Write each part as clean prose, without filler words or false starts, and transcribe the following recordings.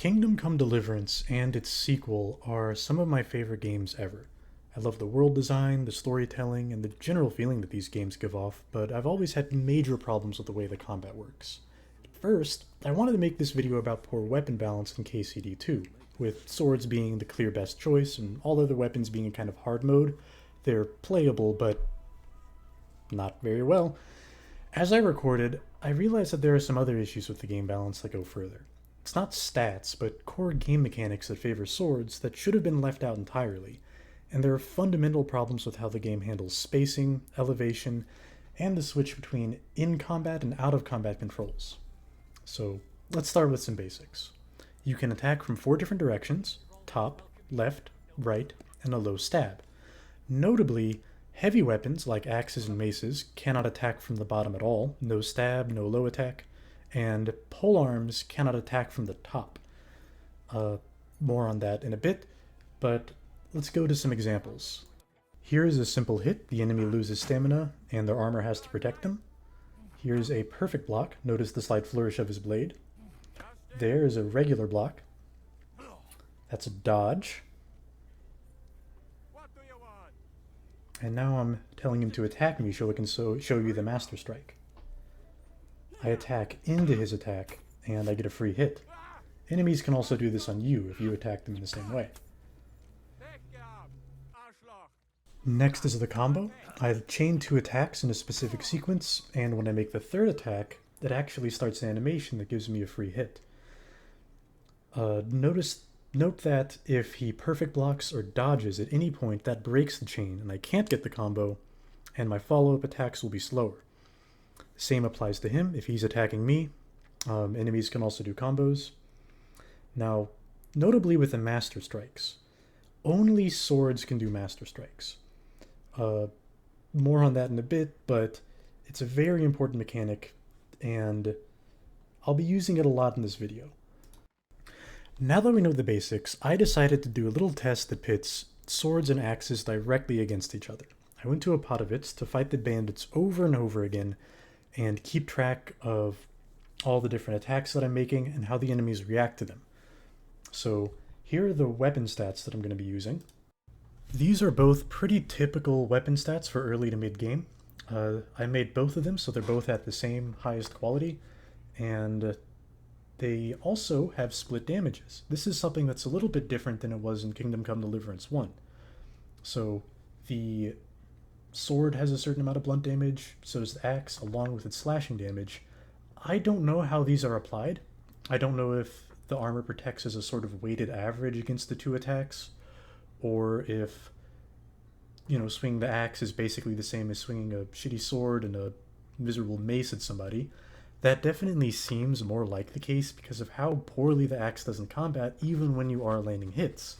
Kingdom Come Deliverance and its sequel are some of my favorite games ever. I love the world design, the storytelling, and the general feeling that these games give off, but I've always had major problems with the way the combat works. First, I wanted to make this video about poor weapon balance in KCD2, with swords being the clear best choice and all other weapons being in kind of hard mode. They're playable, but not very well. As I recorded, I realized that there are some other issues with the game balance that go further. It's not stats, but core game mechanics that favor swords that should have been left out entirely, and there are fundamental problems with how the game handles spacing, elevation, and the switch between in-combat and out-of-combat controls. So let's start with some basics. You can attack from 4 different directions: top, left, right, and a low stab. Notably, heavy weapons like axes and maces cannot attack from the bottom at all, no stab, no low attack, and polearms cannot attack from the top. More on that in a bit, but let's go to some examples. Here is a simple hit. The enemy loses stamina and their armor has to protect them. Here's a perfect block. Notice the slight flourish of his blade. There is a regular block. That's a dodge. And now I'm telling him to attack me so it can show you the Master Strike. I attack into his attack, and I get a free hit. Enemies can also do this on you if you attack them in the same way. Next is the combo. I chain 2 attacks in a specific sequence, and when I make the 3rd attack, it actually starts an animation that gives me a free hit. Note that if he perfect blocks or dodges at any point, that breaks the chain, and I can't get the combo, and my follow-up attacks will be slower. Same applies to him. If he's attacking me, enemies can also do combos. Now, notably with the Master Strikes, only swords can do Master Strikes. More on that in a bit, but it's a very important mechanic, and I'll be using it a lot in this video. Now that we know the basics, I decided to do a little test that pits swords and axes directly against each other. I went to a Potovitz to fight the bandits over and over again and keep track of all the different attacks that I'm making and how the enemies react to them. So here are the weapon stats that I'm going to be using. These are both pretty typical weapon stats for early to mid game. I made both of them so they're both at the same highest quality, and they also have split damages. This is something that's a little bit different than it was in Kingdom Come Deliverance 1. So the sword has a certain amount of blunt damage, so does the axe, along with its slashing damage. I don't know how these are applied. I don't know if the armor protects as a sort of weighted average against the 2 attacks, or if, swinging the axe is basically the same as swinging a shitty sword and a miserable mace at somebody. That definitely seems more like the case because of how poorly the axe does in combat, even when you are landing hits.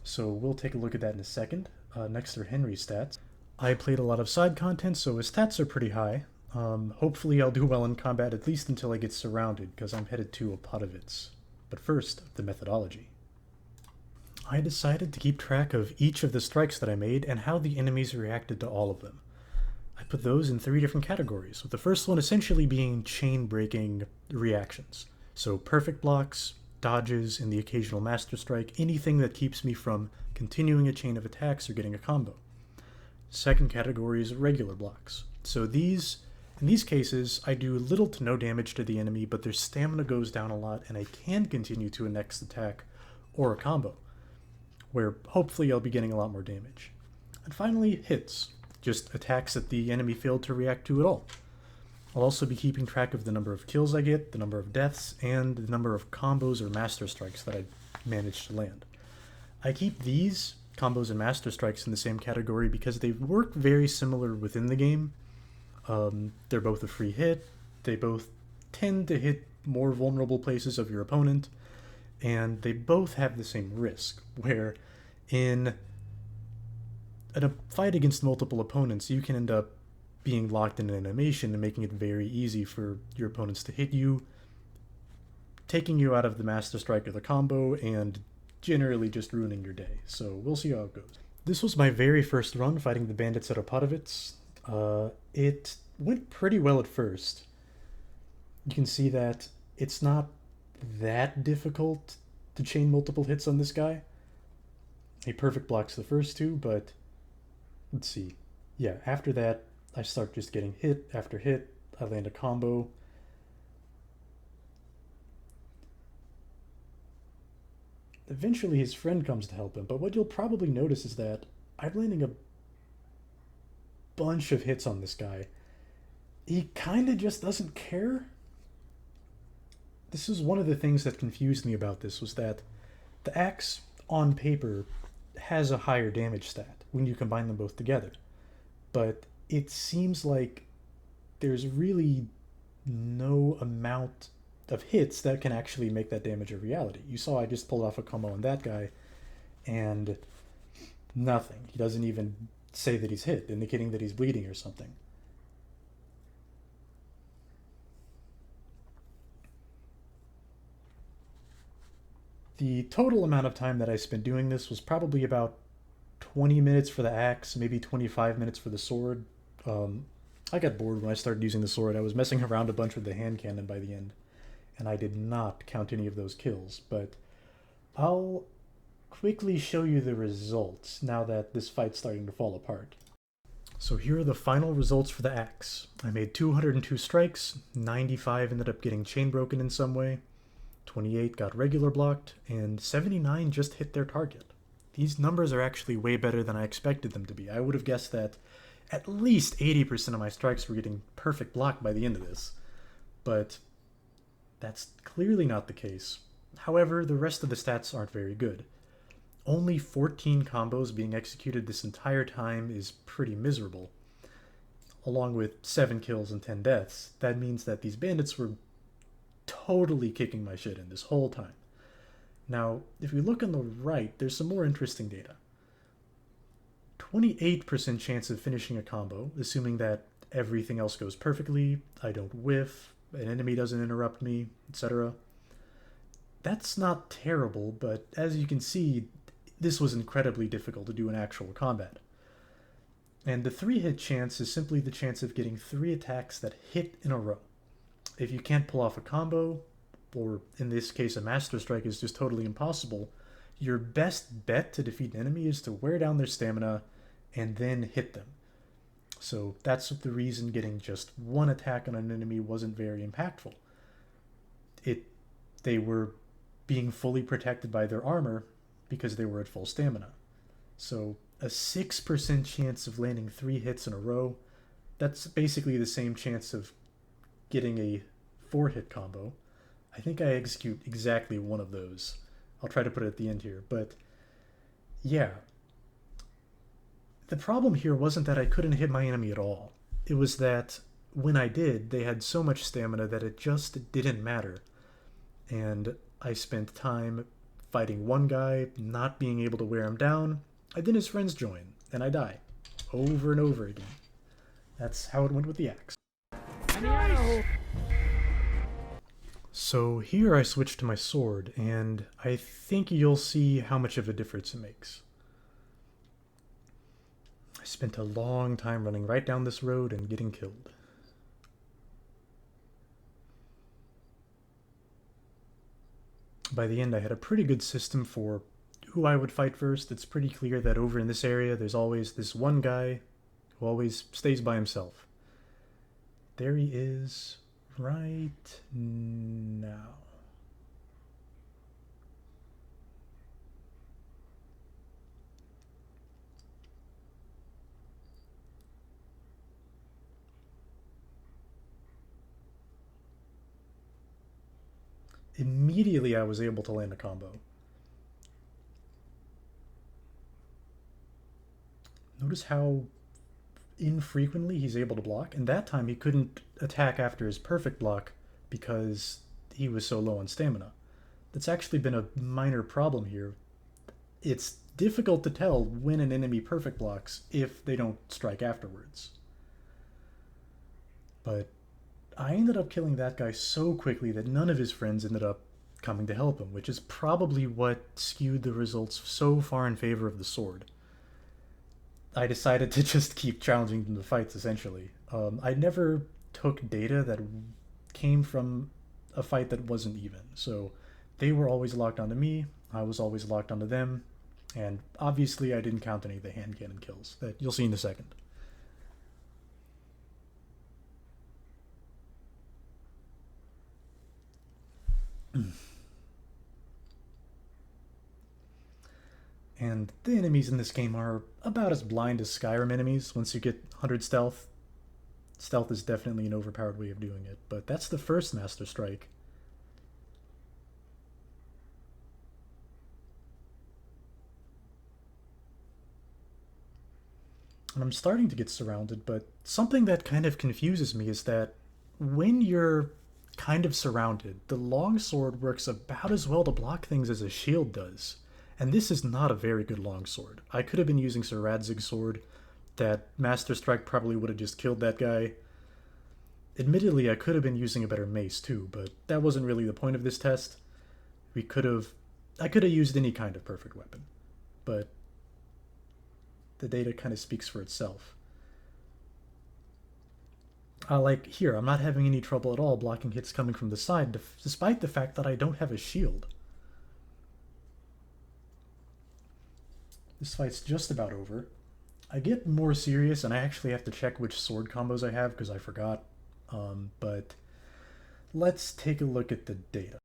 So we'll take a look at that in a second. Next are Henry's stats. I played a lot of side content, so his stats are pretty high. Hopefully I'll do well in combat, at least until I get surrounded, because I'm headed to a Potovitz. But first, the methodology. I decided to keep track of each of the strikes that I made and how the enemies reacted to all of them. I put those in 3 different categories, with the first one essentially being chain-breaking reactions. So perfect blocks, dodges, and the occasional Master Strike, anything that keeps me from continuing a chain of attacks or getting a combo. Second category is regular blocks. So in these cases, I do little to no damage to the enemy, but their stamina goes down a lot, and I can continue to a next attack or a combo, where hopefully I'll be getting a lot more damage. And finally, hits. Just attacks that the enemy failed to react to at all. I'll also be keeping track of the number of kills I get, the number of deaths, and the number of combos or Master Strikes that I managed to land. I keep these combos and Master Strikes in the same category because they work very similar within the game. They're both a free hit, they both tend to hit more vulnerable places of your opponent, and they both have the same risk, where in a fight against multiple opponents, you can end up being locked in an animation and making it very easy for your opponents to hit you, taking you out of the Master Strike or the combo, and generally just ruining your day. So we'll see how it goes. This was my very first run fighting the bandits at Opotovitz. It went pretty well at first. You can see that it's not that difficult to chain multiple hits on this guy. He perfect blocks the first two, but let's see. Yeah, after that, I start just getting hit after hit. I land a combo. Eventually, his friend comes to help him, but what you'll probably notice is that I'm landing a bunch of hits on this guy. He kind of just doesn't care. This is one of the things that confused me about this was that the axe on paper has a higher damage stat when you combine them both together. But it seems like there's really no amount of hits that can actually make that damage a reality. You saw I just pulled off a combo on that guy, and nothing. He doesn't even say that he's hit, indicating that he's bleeding or something. The total amount of time that I spent doing this was probably about 20 minutes for the axe, maybe 25 minutes for the sword. I got bored when I started using the sword. I was messing around a bunch with the hand cannon by the end, and I did not count any of those kills, but I'll quickly show you the results now that this fight's starting to fall apart. So here are the final results for the axe. I made 202 strikes, 95 ended up getting chain broken in some way, 28 got regular blocked, and 79 just hit their target. These numbers are actually way better than I expected them to be. I would have guessed that at least 80% of my strikes were getting perfect block by the end of this, but that's clearly not the case. However, the rest of the stats aren't very good. Only 14 combos being executed this entire time is pretty miserable. Along with 7 kills and 10 deaths, that means that these bandits were totally kicking my shit in this whole time. Now, if we look on the right, there's some more interesting data. 28% chance of finishing a combo, assuming that everything else goes perfectly, I don't whiff, an enemy doesn't interrupt me, etc. That's not terrible, but as you can see, this was incredibly difficult to do in actual combat. And the 3-hit chance is simply the chance of getting 3 attacks that hit in a row. If you can't pull off a combo, or in this case a master strike is just totally impossible, your best bet to defeat an enemy is to wear down their stamina and then hit them. So that's the reason getting just 1 attack on an enemy wasn't very impactful. They were being fully protected by their armor because they were at full stamina. So a 6% chance of landing 3 hits in a row, that's basically the same chance of getting a 4-hit combo. I think I execute exactly one of those. I'll try to put it at the end here, but yeah. The problem here wasn't that I couldn't hit my enemy at all. It was that when I did, they had so much stamina that it just didn't matter. And I spent time fighting one guy, not being able to wear him down, and then his friends join, and I die. Over and over again. That's how it went with the axe. So here I switched to my sword, and I think you'll see how much of a difference it makes. I spent a long time running right down this road and getting killed. By the end, I had a pretty good system for who I would fight first. It's pretty clear that over in this area, there's always this one guy who always stays by himself. There he is, right now. Immediately I was able to land a combo. Notice how infrequently he's able to block, and that time he couldn't attack after his perfect block because he was so low on stamina. That's actually been a minor problem here. It's difficult to tell when an enemy perfect blocks if they don't strike afterwards. But I ended up killing that guy so quickly that none of his friends ended up coming to help him, which is probably what skewed the results so far in favor of the sword. I decided to just keep challenging them to fights, essentially. I never took data that came from a fight that wasn't even. So they were always locked onto me, I was always locked onto them, and obviously I didn't count any of the hand cannon kills that you'll see in a second. And the enemies in this game are about as blind as Skyrim enemies. Once you get 100 stealth, stealth is definitely an overpowered way of doing it. But that's the first Master Strike. And I'm starting to get surrounded, but something that kind of confuses me is that when you're kind of surrounded, the longsword works about as well to block things as a shield does. And this is not a very good longsword. I could have been using Sir Radzig's sword. That Master Strike probably would have just killed that guy. Admittedly, I could have been using a better mace too, but that wasn't really the point of this test. We could have... I could have used any kind of perfect weapon. But the data kind of speaks for itself. Like here, I'm not having any trouble at all blocking hits coming from the side, despite the fact that I don't have a shield. This fight's just about over. I get more serious, and I actually have to check which sword combos I have because I forgot. But let's take a look at the data.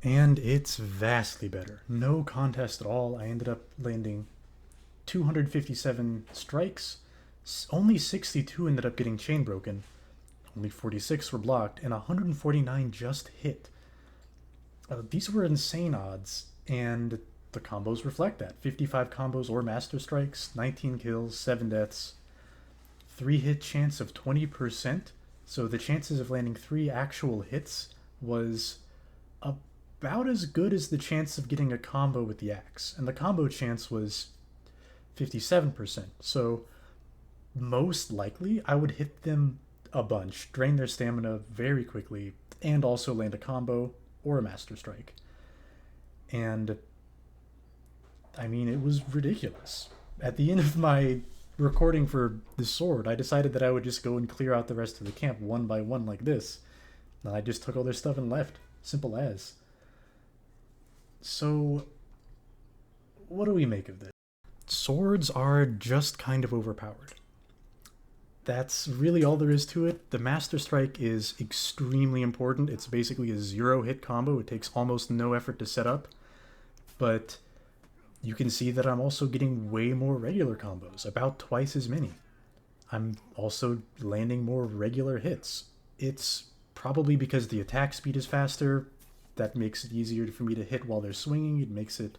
And it's vastly better. No contest at all. I ended up landing 257 strikes. Only 62 ended up getting chain broken. Only 46 were blocked, and 149 just hit. These were insane odds, and the combos reflect that. 55 combos or master strikes, 19 kills, 7 deaths, 3 hit chance of 20%. So the chances of landing 3 actual hits was about as good as the chance of getting a combo with the axe. And the combo chance was 57%. So most likely I would hit them a bunch, drain their stamina very quickly, and also land a combo or a master strike. And I mean, it was ridiculous. At the end of my recording for the sword, I decided that I would just go and clear out the rest of the camp one by one like this. And I just took all their stuff and left. Simple as. So, what do we make of this? Swords are just kind of overpowered. That's really all there is to it. The Master Strike is extremely important. It's basically a 0-hit combo. It takes almost no effort to set up. But you can see that I'm also getting way more regular combos, about twice as many. I'm also landing more regular hits. It's probably because the attack speed is faster. That makes it easier for me to hit while they're swinging. It makes it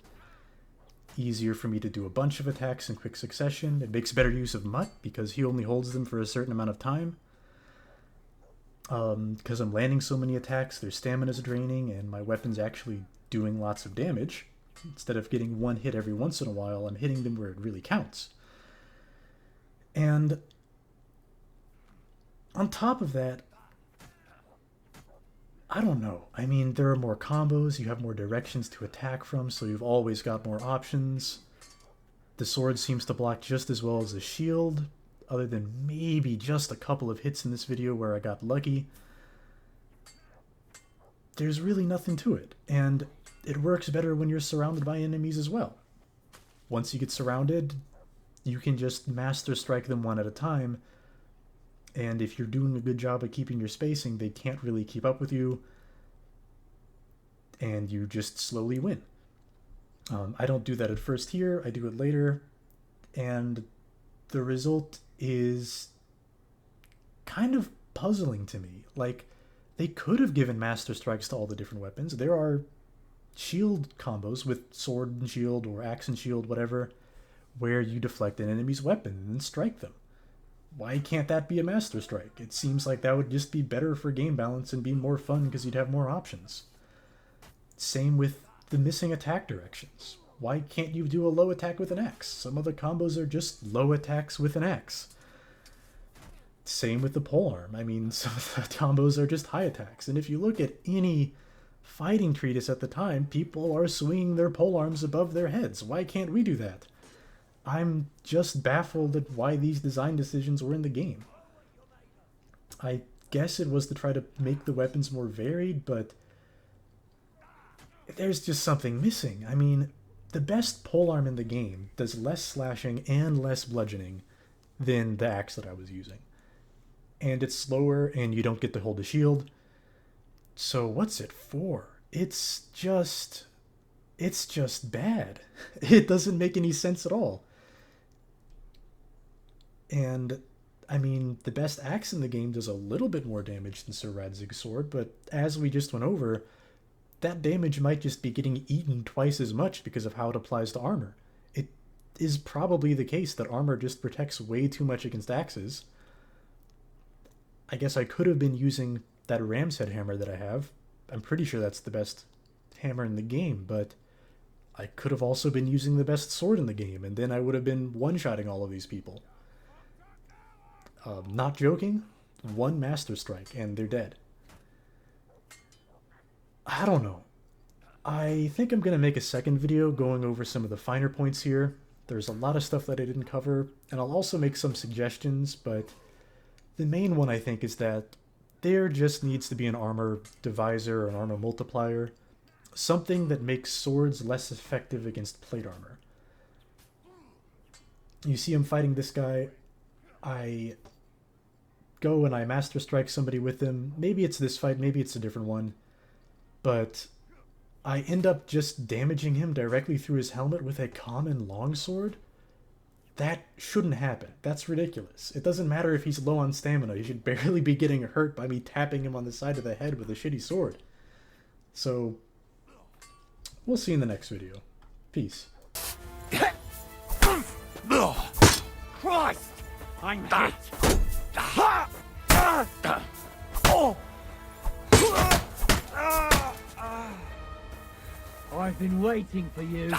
easier for me to do a bunch of attacks in quick succession. It makes better use of Mutt because he only holds them for a certain amount of time. Because I'm landing so many attacks, their stamina's draining, and my weapon's actually doing lots of damage. Instead of getting one hit every once in a while, I'm hitting them where it really counts. And on top of that, I don't know. I mean, there are more combos, you have more directions to attack from, so you've always got more options. The sword seems to block just as well as the shield, other than maybe just a couple of hits in this video where I got lucky. There's really nothing to it, and it works better when you're surrounded by enemies as well. Once you get surrounded, you can just master strike them one at a time, and if you're doing a good job of keeping your spacing, they can't really keep up with you, and you just slowly win. I don't do that at first here, I do it later, and the result is kind of puzzling to me. Like, they could have given master strikes to all the different weapons. There are shield combos with sword and shield or axe and shield, whatever, where you deflect an enemy's weapon and then strike them. Why can't that be a master strike? It seems like that would just be better for game balance and be more fun because you'd have more options. Same with the missing attack directions. Why can't you do a low attack with an axe? Some of the combos are just low attacks with an axe. Same with the polearm. I mean, some of the combos are just high attacks. And if you look at any fighting treatise at the time, people are swinging their polearms above their heads. Why can't we do that? I'm just baffled at why these design decisions were in the game. I guess it was to try to make the weapons more varied, but there's just something missing. I mean, the best polearm in the game does less slashing and less bludgeoning than the axe that I was using. And it's slower, and you don't get to hold the shield. So what's it for? It's just bad. It doesn't make any sense at all. And I mean, the best axe in the game does a little bit more damage than Sir Radzig's sword, but as we just went over, that damage might just be getting eaten twice as much because of how it applies to armor. It is probably the case that armor just protects way too much against axes. I guess I could have been using that ram's head hammer that I have. I'm pretty sure that's the best hammer in the game, but I could have also been using the best sword in the game, and then I would have been one-shotting all of these people. Not joking, one Master Strike, and they're dead. I don't know. I think I'm going to make a second video going over some of the finer points here. There's a lot of stuff that I didn't cover, and I'll also make some suggestions, but the main one I think is that there just needs to be an armor divisor or an armor multiplier. Something that makes swords less effective against plate armor. You see him fighting this guy, I go and I Master Strike somebody with him. Maybe it's this fight, maybe it's a different one. But I end up just damaging him directly through his helmet with a common longsword? That shouldn't happen. That's ridiculous. It doesn't matter if he's low on stamina. He should barely be getting hurt by me tapping him on the side of the head with a shitty sword. So, we'll see you in the next video. Peace. Christ! I'm hit! I've been waiting for you.